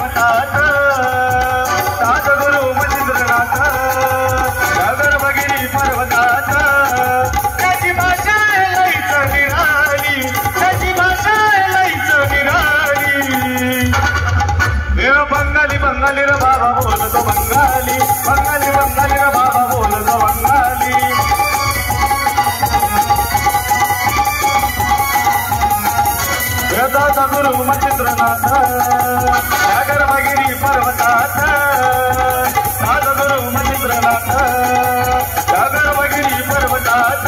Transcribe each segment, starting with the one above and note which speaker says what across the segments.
Speaker 1: पर्वतात राजगुरु मच्छिंद्रनाथ सागर भगिनी पर्वतात त्याची भाषा लईच निराळी त्याची भाषा लईच निराळी बंगाली बंगाली रे बाबा बोलतो बंगाली बंगाली बंगाली रे बाबा बोलतो बंगाली दादा गुरु मच्छिंद्रनाथ सागर भगिनी पर्वतात दादा गुरु मच्छिंद्रनाथ सागर भगिनी पर्वतात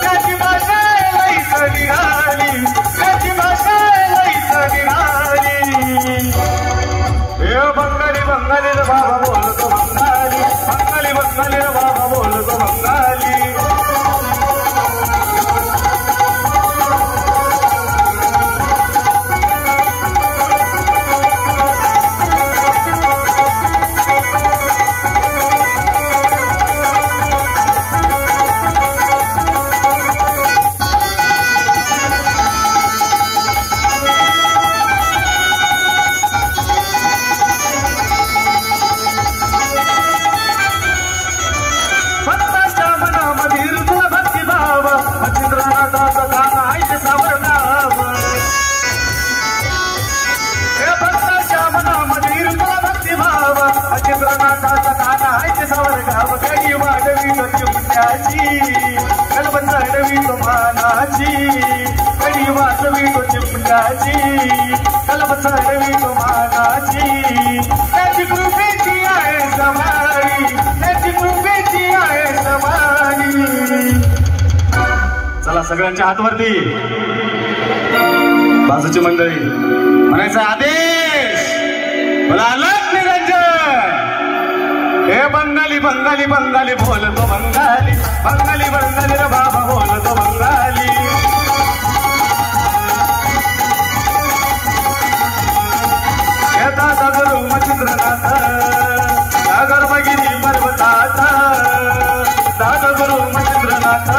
Speaker 1: त्याची भाषा लईच निराळी त्याची भाषा लईच निराळी बंगाली बंगाली रे बाबा बोलतो बंगाली बंगाली बंगाली रे बाबा बोलतो बंगाली गडी वाढवी तो चिमण्याची कलबन चढवी तो मानाची गडी वाढवी तो चिमण्याची कलबन चढवी तो मानाची त्याची कृपेची आहे समारी त्याची कृपेची आहे समारी चला सगळ्यांच्या हातवरती बाजूची मंडळी म्हणायचा आदेश मला अलग निरंजन हे बंगाली बंगाली बंगाली बोलतो बंगाली बंगाली बंगाली रे बाबा बोलतो बंगाली हे दादा गुरु मच्छिंद्रनाथ सागर भगिनी पर्वतात दादा गुरु मच्छिंद्रनाथ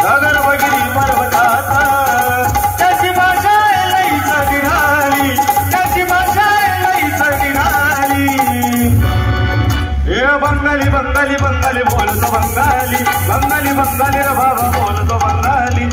Speaker 1: सागर भगिनी पर्वतात त्याची भाषा लईच निराळी त्याची भाषा लईच निराळी बंगाली बंगाली बंगाली बोलतो बंगाली बंगाली बंगाली रे बाबा बोलतो बंगाली